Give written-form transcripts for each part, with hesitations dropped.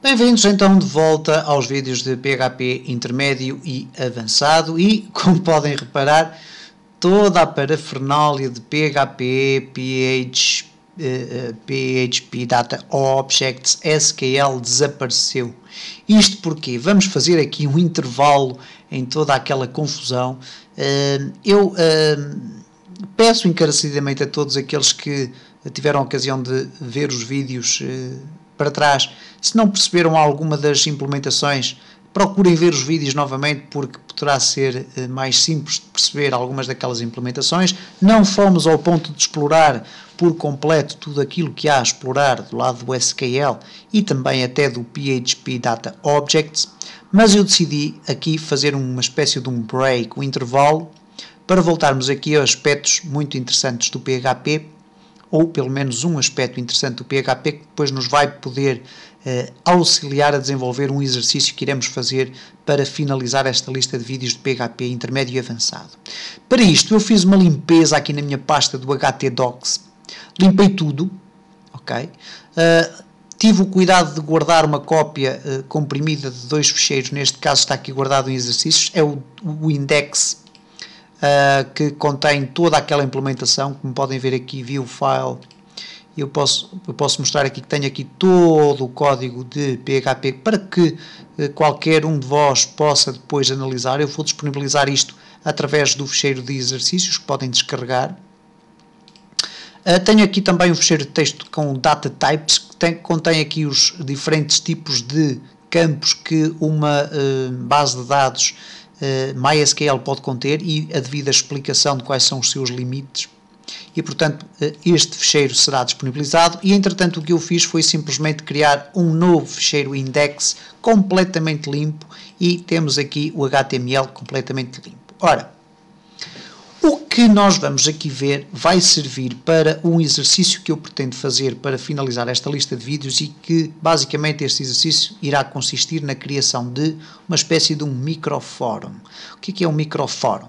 Bem-vindos então de volta aos vídeos de PHP intermédio e avançado e, como podem reparar, toda a parafernália de PHP, PHP Data Objects, SQL desapareceu. Isto porque vamos fazer aqui um intervalo em toda aquela confusão. Eu peço encarecidamente a todos aqueles que tiveram a ocasião de ver os vídeos para trás, se não perceberam alguma das implementações, procurem ver os vídeos novamente, porque poderá ser mais simples de perceber algumas daquelas implementações. Não fomos ao ponto de explorar por completo tudo aquilo que há a explorar do lado do SQL e também até do PHP Data Objects, mas eu decidi aqui fazer uma espécie de um break, um intervalo, para voltarmos aqui a aspectos muito interessantes do PHP, ou pelo menos um aspecto interessante do PHP que depois nos vai poder auxiliar a desenvolver um exercício que iremos fazer para finalizar esta lista de vídeos de PHP intermédio e avançado. Para isto eu fiz uma limpeza aqui na minha pasta do htdocs, limpei tudo, ok? Tive o cuidado de guardar uma cópia comprimida de dois ficheiros, neste caso está aqui guardado em exercícios, é o index, que contém toda aquela implementação, como podem ver aqui, view file. Eu posso mostrar aqui que tenho aqui todo o código de PHP para que qualquer um de vós possa depois analisar. Eu vou disponibilizar isto através do ficheiro de exercícios que podem descarregar. Tenho aqui também um ficheiro de texto com data types, que contém aqui os diferentes tipos de campos que uma base de dados MySQL pode conter e a devida explicação de quais são os seus limites. E, portanto, este ficheiro será disponibilizado e, entretanto, o que eu fiz foi simplesmente criar um novo ficheiro index completamente limpo e temos aqui o HTML completamente limpo. Ora, o que nós vamos aqui ver vai servir para um exercício que eu pretendo fazer para finalizar esta lista de vídeos e que, basicamente, este exercício irá consistir na criação de uma espécie de um microfórum. O que é um microfórum?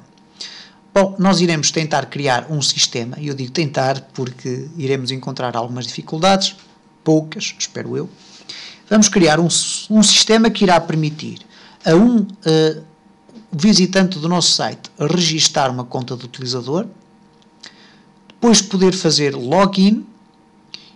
Bom, nós iremos tentar criar um sistema, e eu digo tentar porque iremos encontrar algumas dificuldades, poucas, espero eu. Vamos criar um sistema que irá permitir a um visitante do nosso site registar uma conta de utilizador, depois poder fazer login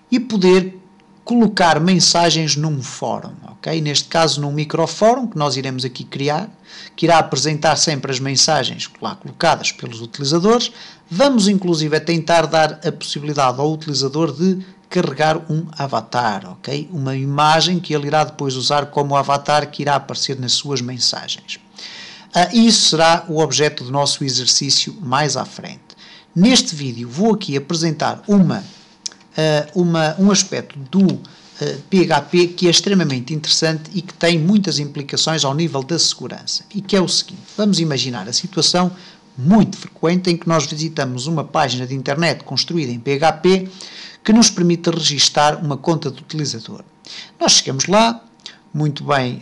e poder colocar mensagens num fórum, ok? Neste caso num microfórum que nós iremos aqui criar, que irá apresentar sempre as mensagens lá colocadas pelos utilizadores. Vamos inclusive a tentar dar a possibilidade ao utilizador de carregar um avatar, ok? Uma imagem que ele irá depois usar como avatar que irá aparecer nas suas mensagens. Isso será o objeto do nosso exercício mais à frente. Neste vídeo vou aqui apresentar um aspecto do PHP que é extremamente interessante e que tem muitas implicações ao nível da segurança. E que é o seguinte: vamos imaginar a situação muito frequente em que nós visitamos uma página de internet construída em PHP que nos permite registar uma conta de utilizador. Nós chegamos lá, muito bem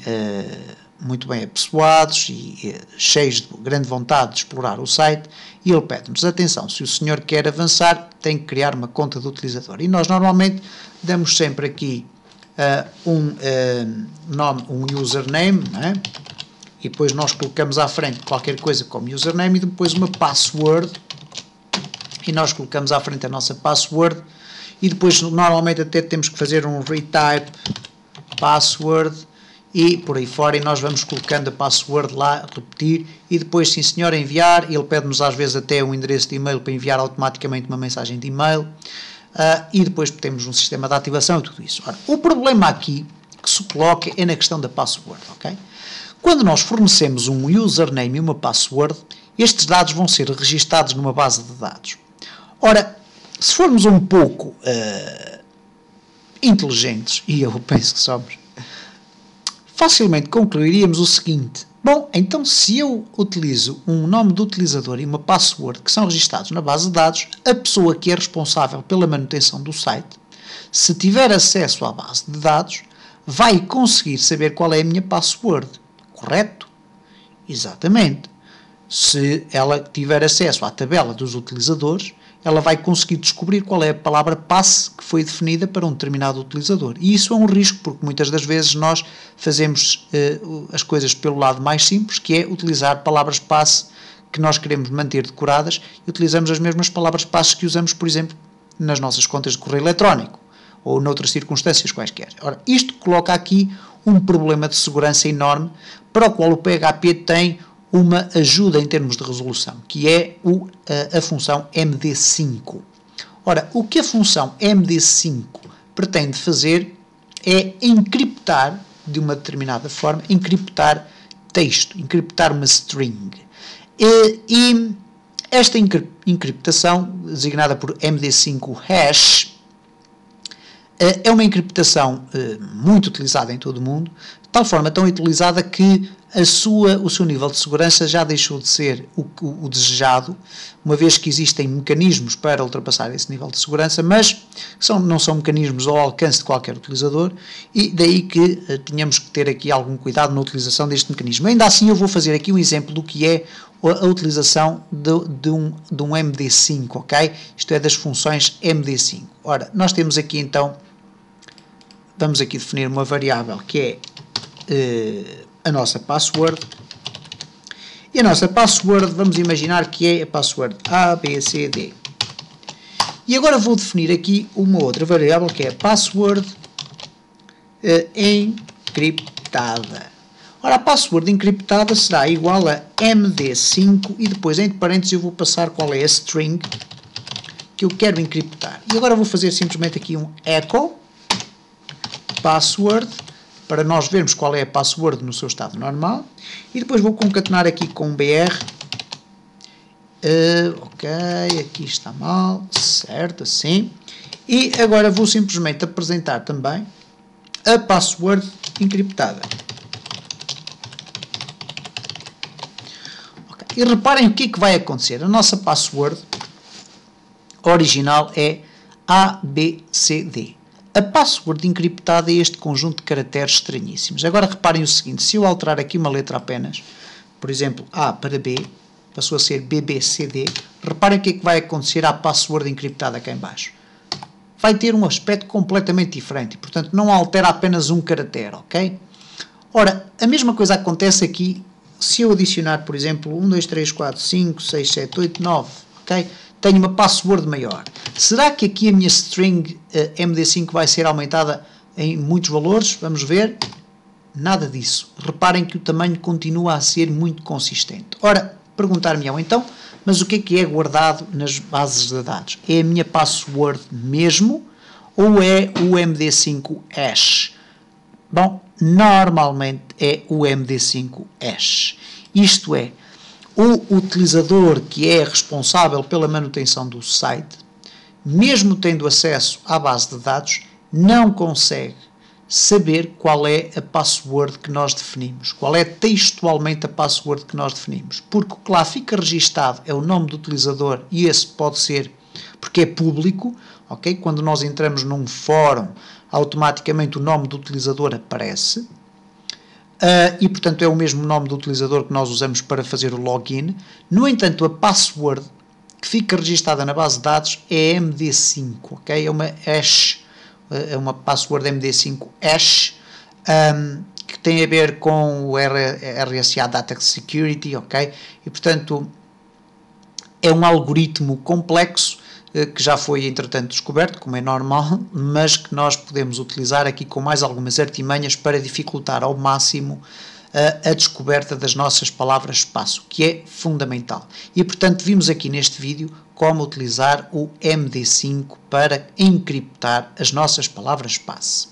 apessoados e cheios de grande vontade de explorar o site, e ele pede-nos: atenção, se o senhor quer avançar, tem que criar uma conta de utilizador. E nós normalmente damos sempre aqui um username, não é? E depois nós colocamos à frente qualquer coisa como username e depois uma password, e nós colocamos à frente a nossa password, e depois normalmente até temos que fazer um retype password e por aí fora, e nós vamos colocando a password lá, repetir, e depois, sim senhor, enviar. Ele pede-nos às vezes até um endereço de e-mail para enviar automaticamente uma mensagem de e-mail, e depois temos um sistema de ativação e tudo isso. Ora, o problema aqui que se coloca é na questão da password, ok? Quando nós fornecemos um username e uma password, estes dados vão ser registados numa base de dados. Ora, se formos um pouco inteligentes, e eu penso que somos, facilmente concluiríamos o seguinte: bom, então se eu utilizo um nome do utilizador e uma password que são registados na base de dados, a pessoa que é responsável pela manutenção do site, se tiver acesso à base de dados, vai conseguir saber qual é a minha password, correto? Exatamente. Se ela tiver acesso à tabela dos utilizadores, ela vai conseguir descobrir qual é a palavra passe que foi definida para um determinado utilizador. E isso é um risco, porque muitas das vezes nós fazemos as coisas pelo lado mais simples, que é utilizar palavras passe que nós queremos manter decoradas e utilizamos as mesmas palavras passe que usamos, por exemplo, nas nossas contas de correio eletrónico ou noutras circunstâncias quaisquer. Ora, isto coloca aqui um problema de segurança enorme, para o qual o PHP tem uma ajuda em termos de resolução, que é a função MD5. Ora, o que a função MD5 pretende fazer é encriptar, de uma determinada forma, encriptar texto, encriptar uma string. E esta encriptação, designada por MD5 hash, é uma encriptação muito utilizada em todo o mundo, de tal forma tão utilizada que o seu nível de segurança já deixou de ser o desejado, uma vez que existem mecanismos para ultrapassar esse nível de segurança, mas não são mecanismos ao alcance de qualquer utilizador, e daí que tenhamos que ter aqui algum cuidado na utilização deste mecanismo. Ainda assim, eu vou fazer aqui um exemplo do que é a utilização de um MD5, ok? Isto é, das funções MD5. Ora, nós temos aqui então, vamos aqui definir uma variável que é a nossa password, e a nossa password, vamos imaginar que é a password ABCD. E agora vou definir aqui uma outra variável que é a password encriptada. Ora, a password encriptada será igual a MD5 e depois, entre parênteses, eu vou passar qual é a string que eu quero encriptar. E agora vou fazer simplesmente aqui um echo password, para nós vermos qual é a password no seu estado normal, e depois vou concatenar aqui com um BR, ok, aqui está mal, certo, assim, e agora vou simplesmente apresentar também a password encriptada. Okay. E reparem o que é que vai acontecer. A nossa password original é ABCD. A password encriptada é este conjunto de caracteres estranhíssimos. Agora reparem o seguinte, se eu alterar aqui uma letra apenas, por exemplo, A para B, passou a ser BBCD, reparem o que é que vai acontecer à password encriptada cá em baixo. Vai ter um aspecto completamente diferente, e, portanto, não altera apenas um caractere, ok? Ora, a mesma coisa acontece aqui se eu adicionar, por exemplo, 1, 2, 3, 4, 5, 6, 7, 8, 9, ok? Tenho uma password maior. Será que aqui a minha string MD5 vai ser aumentada em muitos valores? Vamos ver. Nada disso. Reparem que o tamanho continua a ser muito consistente. Ora, perguntar-me-ão então, mas o que é guardado nas bases de dados? É a minha password mesmo ou é o MD5 hash? Bom, normalmente é o MD5 hash. Isto é, o utilizador que é responsável pela manutenção do site, mesmo tendo acesso à base de dados, não consegue saber qual é a password que nós definimos, qual é textualmente a password que nós definimos, porque o que lá fica registado é o nome do utilizador, e esse pode ser, porque é público, ok? Quando nós entramos num fórum, automaticamente o nome do utilizador aparece, e portanto é o mesmo nome do utilizador que nós usamos para fazer o login. No entanto, a password que fica registada na base de dados é MD5, ok? É uma hash, é uma password MD5 hash, que tem a ver com o RSA Data Security, ok? E portanto é um algoritmo complexo que já foi entretanto descoberto, como é normal, mas que nós podemos utilizar aqui com mais algumas artimanhas para dificultar ao máximo a descoberta das nossas palavras-espaço, que é fundamental. E portanto vimos aqui neste vídeo como utilizar o MD5 para encriptar as nossas palavras-espaço.